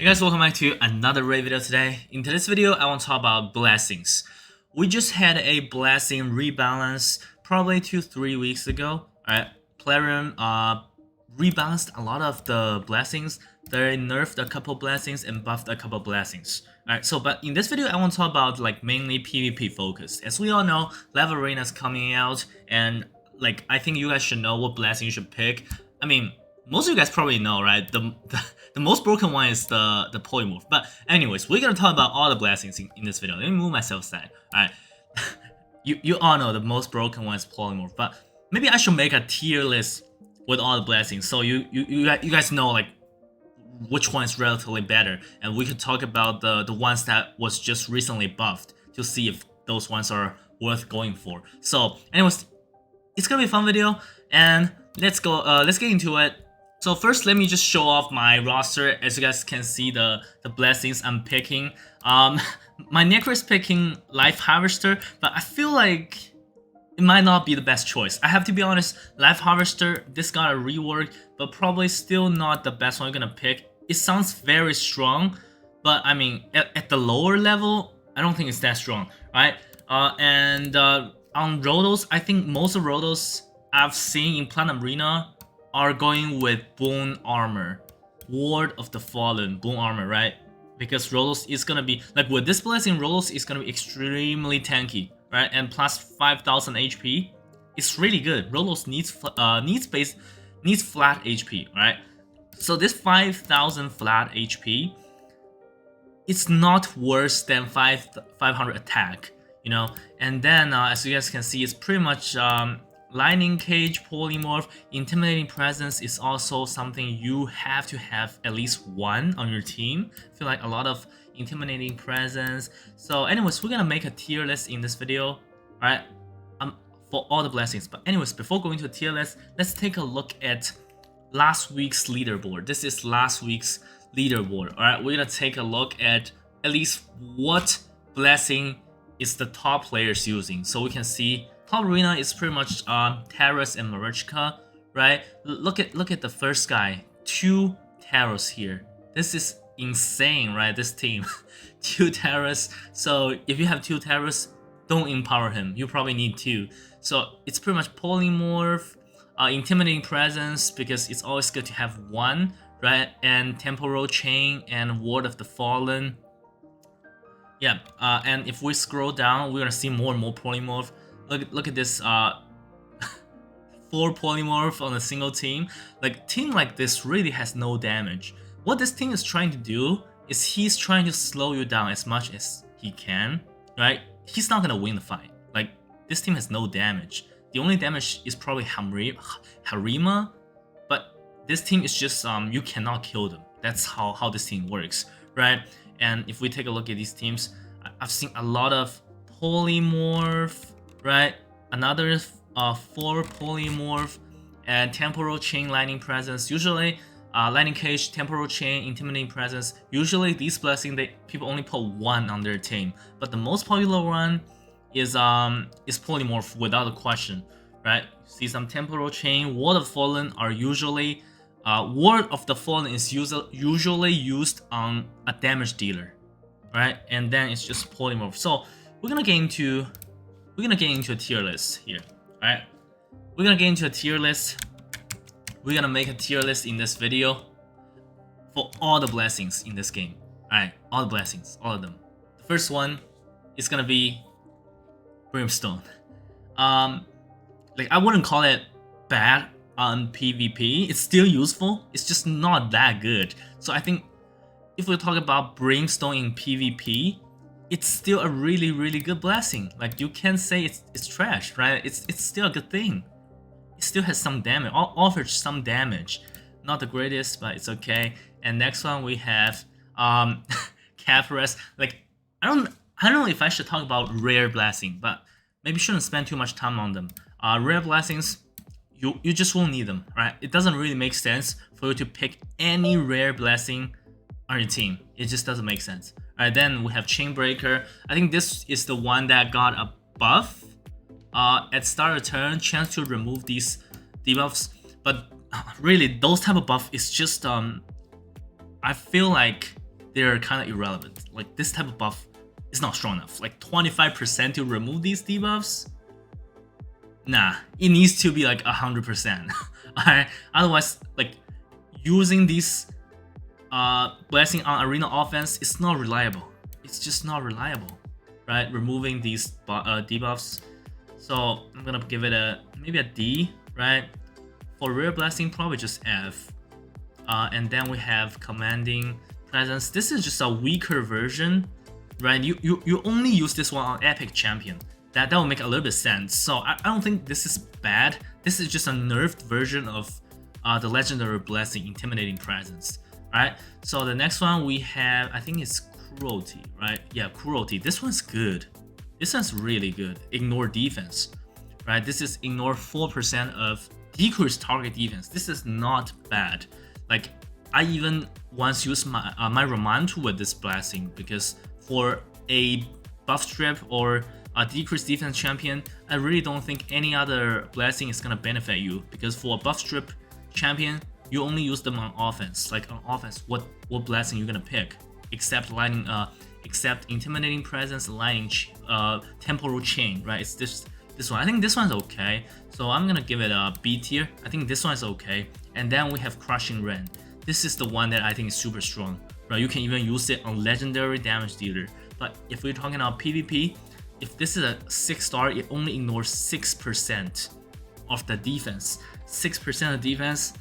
guys, welcome back to another raid video today. In today's video, I want to talk about blessings. We just had a blessing rebalance probably 2-3 weeks ago. Alright, Plarium rebalanced a lot of the blessings. They nerfed a couple blessings and buffed a couple blessings. Alright, but in this video, I want to talk about mainly PvP focused. As we all know, Level Arena is coming out, and I think you guys should know what blessing you should pick. I mean, most of you guys probably know, right? The most broken one is the polymorph. But anyways, we're gonna talk about all the blessings in this video. Let me move myself aside. Alright. you all know the most broken one is polymorph, but maybe I should make a tier list with all the blessings so you guys know which one is relatively better, and we could talk about the ones that was just recently buffed to see if those ones are worth going for. So anyways, it's gonna be a fun video, and let's get into it. So first, let me just show off my roster. As you guys can see, the blessings I'm picking. My Necro is picking Life Harvester, but I feel like it might not be the best choice. I have to be honest, Life Harvester, this got a rework, but probably still not the best one I'm gonna pick. It sounds very strong, but I mean, at the lower level, I don't think it's that strong, right? On Rotos, I think most of Rotos I've seen in Platinum Arena are going with Bone Armor, Ward of the Fallen, Bone Armor, right? Because Rotos is gonna be with this blessing, Rotos is gonna be extremely tanky, right? And plus 5,000 HP, it's really good. Rotos needs flat HP, right? So this 5,000 flat HP, it's not worse than 500 attack, you know. And then as you guys can see, it's pretty much Lightning Cage, Polymorph, Intimidating Presence is also something you have to have at least one on your team. I feel like a lot of Intimidating Presence. So anyways, we're gonna make a tier list in this video, alright, for all the blessings. But anyways, before going to a tier list, let's take a look at last week's leaderboard. This is last week's leaderboard, alright. We're gonna take a look at least what blessing is the top players using, so we can see top arena is pretty much Taros and Marichka, right? Look at the first guy, 2 Taros here. This is insane, right? This team, 2 Taros. So if you have 2 Taros, don't empower him. You probably need 2. So it's pretty much Polymorph, Intimidating Presence, because it's always good to have 1, right? And Temporal Chain and Ward of the Fallen. Yeah, and if we scroll down, we're gonna see more and more Polymorph. Look at this 4 polymorph on a single team. Team like this really has no damage. What this team is trying to do is he's trying to slow you down as much as he can, right? He's not gonna win the fight. This team has no damage. The only damage is probably Harima, but this team is just you cannot kill them. That's how this team works, right? And if we take a look at these teams, I've seen a lot of polymorph, right? Another 4 polymorph and temporal chain, lightning presence. Usually lightning cage, temporal chain, intimidating presence. Usually these blessings, people only put 1 on their team, but the most popular one is polymorph without a question, right? See some temporal chain. Ward of the Fallen are usually Ward of the Fallen is usually used on a damage dealer, right? And then it's just polymorph. So we're gonna get into a tier list here, alright? We're gonna get into a tier list. We're gonna make a tier list in this video for all the blessings in this game. Alright, all the blessings, all of them. The first one is gonna be Brimstone. I wouldn't call it bad on PvP. It's still useful. It's just not that good. So I think if we talk about Brimstone in PvP, it's still a really good blessing. You can't say it's trash, right? It's still a good thing. It still has some damage, offers some damage. Not the greatest, but it's okay. And next one we have Capares. I don't know if I should talk about rare blessing, but maybe shouldn't spend too much time on them. Rare blessings, you just won't need them, right? It doesn't really make sense for you to pick any rare blessing on your team. It just doesn't make sense. Alright, then we have Chainbreaker. I think this is the one that got a buff. At start of turn, chance to remove these debuffs. But really, those type of buff is just I feel like they're kind of irrelevant. Like this type of buff is not strong enough. Like 25% to remove these debuffs? Nah, it needs to be like 100%. Alright, otherwise, like using these blessing on arena offense is not reliable. It's just not reliable, right? Removing these debuffs. So I'm gonna give it maybe a D, right? For rare blessing, probably just F. And then we have commanding presence. This is just a weaker version, right? You only use this one on epic champion. That will make a little bit sense. So I don't think this is bad. This is just a nerfed version of the legendary blessing, intimidating presence. Right. So the next one we have, I think it's cruelty, right? Yeah, cruelty. This one's good. This one's really good. Ignore defense, right? This is ignore 4% of decreased target defense. This is not bad. Like I even once used my my Rebalance with this blessing, because for a buff strip or a decreased defense champion, I really don't think any other blessing is gonna benefit you, because for a buff strip champion, you only use them on offense. Like on offense, what blessing you're gonna pick? Except lightning, except intimidating presence, lightning, temporal chain, right? It's this one. I think this one's okay, so I'm gonna give it a B tier. I think this one's okay. And then we have crushing rain. This is the one that I think is super strong, right? You can even use it on legendary damage dealer. But if we're talking about PvP, if this is a 6-star, it only ignores 6% of the defense. 6% of defense.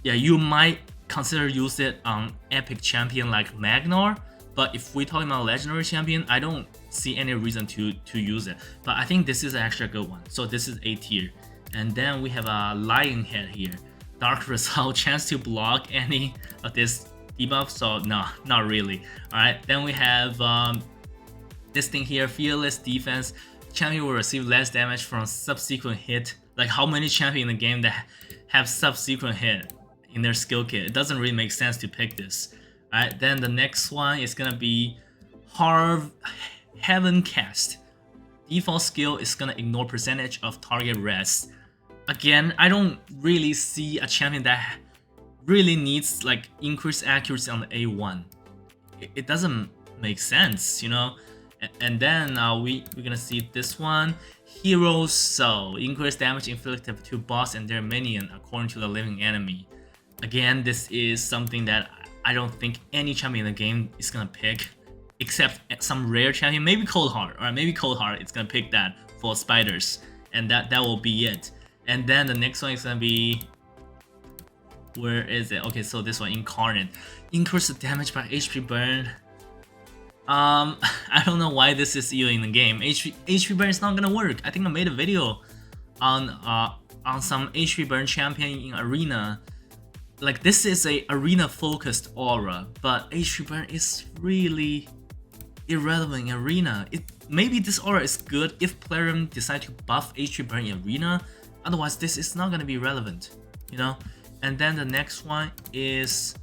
Yeah, you might consider use it on epic champion like Magnar, but if we're talking about legendary champion, I don't see any reason to use it. But I think this is actually a good one. So this is A tier. And then we have a lion head here. Dark result, chance to block any of this debuff. So no, not really. Alright, then we have this thing here, fearless defense. Champion will receive less damage from subsequent hit. Like how many champions in the game that have subsequent hit in their skill kit? It doesn't really make sense to pick this. Alright, then the next one is gonna be Heaven Cast. Default skill is gonna ignore percentage of target rest. Again, I don't really see a champion that really needs like increased accuracy on the A1. It doesn't make sense, you know. And then we're gonna see this one, Hero Soul, increased damage inflicted to boss and their minion according to the living enemy. Again, this is something that I don't think any champion in the game is gonna pick, except some rare champion, maybe Coldheart, or maybe Coldheart is gonna pick that for spiders, and that will be it. And then the next one is gonna be, where is it? Okay, so this one, Incarnate, increase the damage by HP burn. I don't know why this is even in the game. HP burn is not gonna work. I think I made a video on some HP burn champion in arena. Like this is a arena focused aura, but HP burn is really irrelevant in arena. Maybe this aura is good if player decide to buff HP burn in arena. Otherwise, this is not gonna be relevant, you know. And then the next one is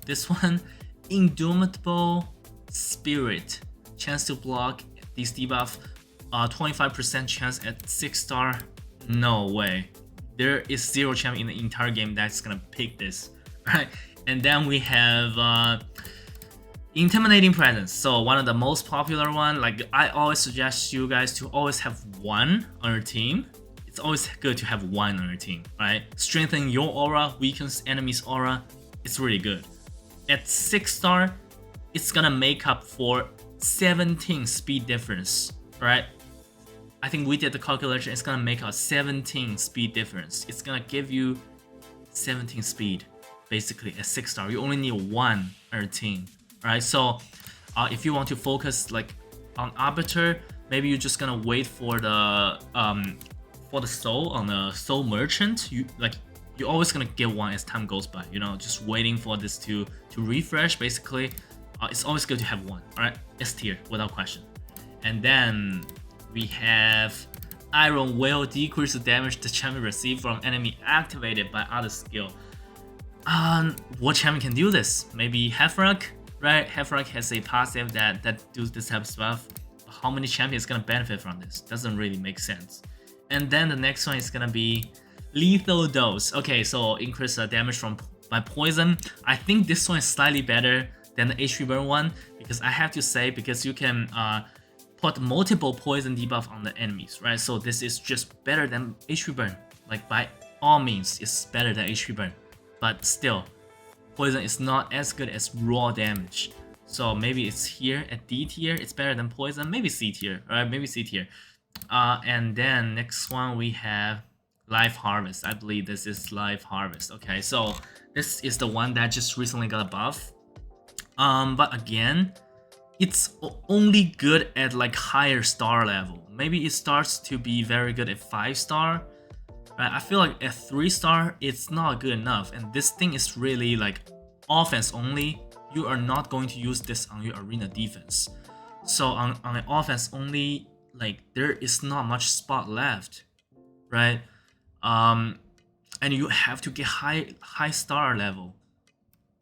this one, Indomitable Spirit, chance to block these debuff, 25% chance at 6-star. No way. There is 0 champion in the entire game that's gonna pick this, right? And then we have Intimidating Presence. So one of the most popular one. Like I always suggest you guys to always have one on your team. It's always good to have one on your team, right? Strengthen your aura, weakens enemy's aura. It's really good. At 6-star, it's gonna make up for 17 speed difference, right? I think we did the calculation. It's gonna make a 17 speed difference. It's gonna give you 17 speed, basically at 6-star. You only need one on your team, right? So if you want to focus like on Arbiter, maybe you're just gonna wait for the soul on the soul merchant. You're always gonna get one as time goes by, you know, just waiting for this to refresh. Basically, it's always good to have one. All right, S tier without question. And then we have Iron Whale, decrease the damage the champion receives from enemy activated by other skill. What champion can do this? Maybe Hefrak, right? Hefrak has a passive that does this type of stuff. How many champions gonna benefit from this? Doesn't really make sense. And then the next one is gonna be Lethal Dose. Okay, so increase the damage by poison. I think this one is slightly better than the HP burn one, because I have to say, because you can put multiple poison debuff on the enemies, right? So this is just better than HP burn. Like by all means, it's better than HP burn, but still, poison is not as good as raw damage. So maybe it's here at D tier, it's better than poison. Maybe C tier, right? Maybe C tier. And then next one we have Life Harvest. I believe this is Life Harvest. Okay, so this is the one that just recently got a buff. But again, it's only good at like higher star level. Maybe it starts to be very good at 5-star. I feel like at 3-star, it's not good enough. And this thing is really like offense only. You are not going to use this on your arena defense. So on an offense only, like there is not much spot left, right? And you have to get high star level.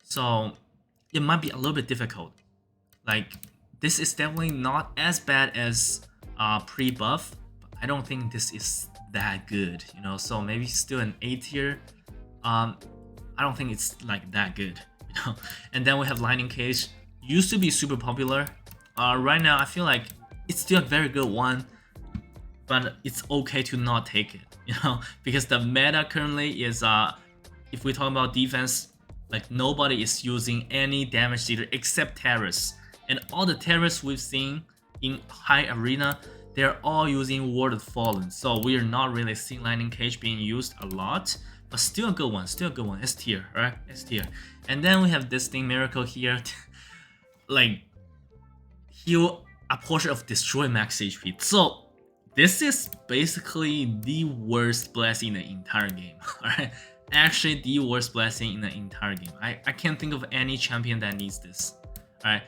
So it might be a little bit difficult. Like this is definitely not as bad as pre-buff, but I don't think this is that good, you know. So maybe still an A tier. I don't think it's like that good, you know. And then we have Lightning Cage. Used to be super popular. Right now I feel like it's still a very good one, but it's okay to not take it, you know, because the meta currently is if we talk about defense, like nobody is using any damage dealer except Terrace. And all the Terrace we've seen in high arena, they're all using Ward of Fallen. So we're not really seeing Lightning Cage being used a lot, but still a good one, S tier, right? S tier. And then we have this thing, Miracle here, like heal a portion of destroy max HP. So this is basically the worst blessing in the entire game, alright? Actually the worst blessing in the entire game. I can't think of any champion that needs this, alright?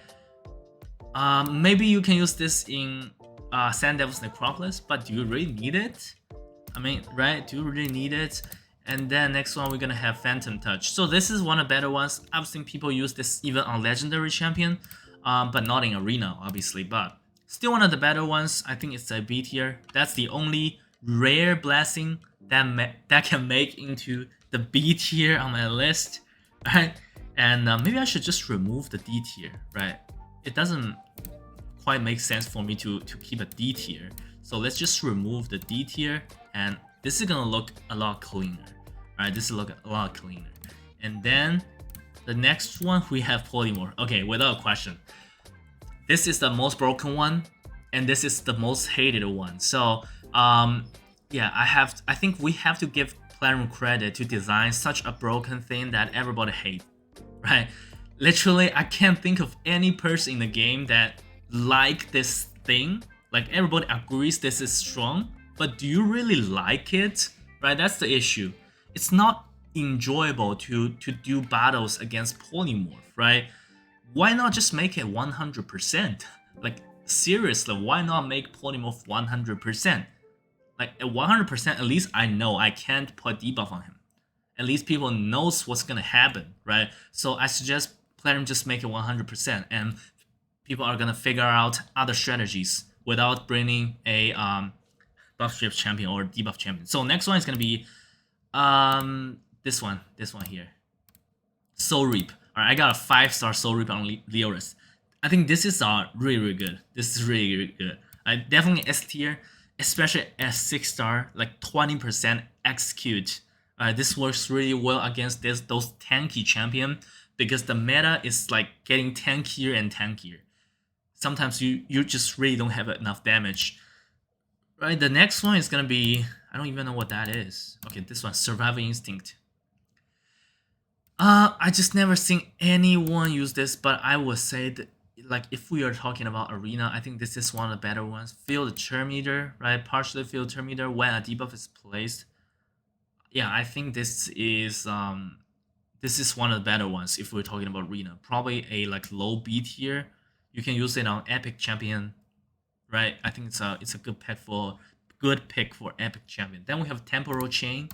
Maybe you can use this in Sand Devil's Necropolis, but do you really need it? I mean, right? Do you really need it? And then next one, we're gonna have Phantom Touch. So this is one of the better ones. I've seen people use this even on Legendary Champion, but not in Arena, obviously. But still one of the better ones. I think it's a B tier. That's the only rare blessing that can make into the B tier on my list, right? And maybe I should just remove the D tier, right? It doesn't quite make sense for me to keep a D tier. So let's just remove the D tier, and this is gonna look a lot cleaner. Alright, this is look a lot cleaner. And then the next one we have Polymorph. Okay, without question. This is the most broken one, and this is the most hated one. So yeah, I think we have to give Platinum credit to design such a broken thing that everybody hates, right? Literally, I can't think of any person in the game that like this thing. Like everybody agrees this is strong, but do you really like it? Right, that's the issue. It's not enjoyable to do battles against Polymorph, right? Why not just make it 100%? Like seriously, why not make Polymorph 100%? Like at 100%, at least I know I can't put debuff on him. At least people knows what's gonna happen, right? So I suggest Platinum just make it 100%, and people are gonna figure out other strategies without bringing a buff strip champion or debuff champion. So next one is gonna be this one here, Soul Reap. All right, I got a 5-star Soul Reap on Leoris. I think this is really good. This is really good. I definitely S tier, especially at 6-star, like 20% execute. This works really well against those tanky champion, because the meta is like getting tankier and tankier. Sometimes you just really don't have enough damage. Right, the next one is gonna be, I don't even know what that is. Okay, this one, Survival Instinct. I just never seen anyone use this, but I would say that, like, if we are talking about Arena, I think this is one of the better ones. Field Turn Meter, right? Partially Field Turn Meter when a debuff is placed. Yeah, I think this is one of the better ones if we're talking about Arena. Probably a like low B tier. You can use it on Epic Champion, right? I think it's a good pick for Epic Champion. Then we have Temporal Chain.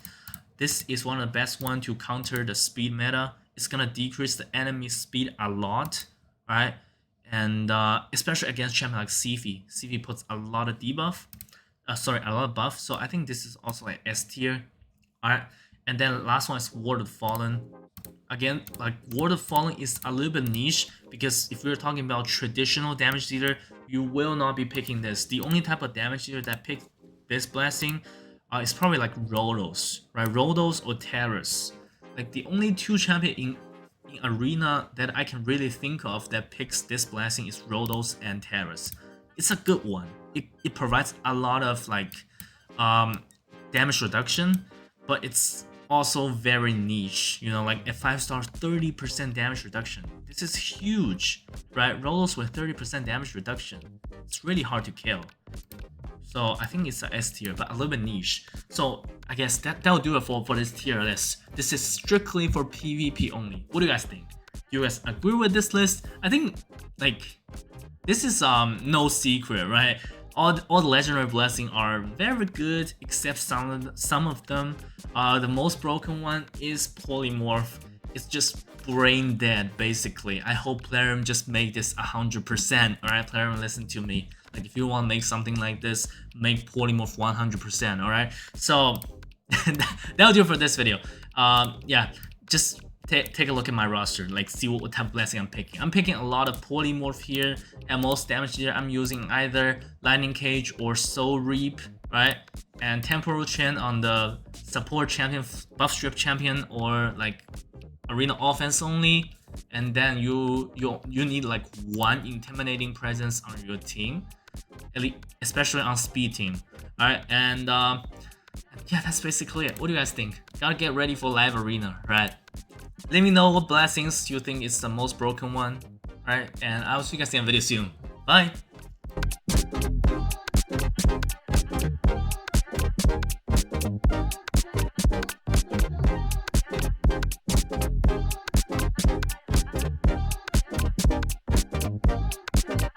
This is one of the best one to counter the speed meta. It's gonna decrease the enemy speed a lot, right? And especially against champion like Sifi. Sifi puts a lot of debuff, a lot of buff. So I think this is also like S tier. Alright, and then last one is Ward of Fallen. Again, like Ward of Falling is a little bit niche because if we're talking about traditional damage dealer, you will not be picking this. The only type of damage dealer that pick this blessing is probably like Rodos, right? Rodos or Terrace. Like the only two champion in Arena that I can really think of that picks this blessing is Rodos and Terrace. It's a good one. It provides a lot of like damage reduction, but it's also very niche. You know, like at 5-star, 30% damage reduction. This is huge, right? Rolos with 30% damage reduction. It's really hard to kill. So I think it's a S tier, but a little bit niche. So I guess that'll do it for this tier list. This is strictly for PvP only. What do you guys think? Do you guys agree with this list? I think like this is no secret, right? All the legendary blessings are very good, except some of them. The most broken one is Polymorph. It's just brain dead, basically. I hope Plarium just make this 100%. Alright, Plarium, listen to me. Like, if you want to make something like this, make Polymorph 100%. Alright, so that'll do it for this video. Yeah, just take a look at my roster, like see what type of blessing I'm picking. I'm picking a lot of Polymorph here, and most damage here I'm using either Lightning Cage or Soul Reap, right? And Temporal Chain on the support champion, buff strip champion, or like arena offense only. And then you need like one intimidating presence on your team, especially on speed team. All right, and yeah, that's basically it. What do you guys think? Gotta get ready for live arena, right? Let me know what blessings you think is the most broken one, right? And I'll see you guys in a video soon. Bye!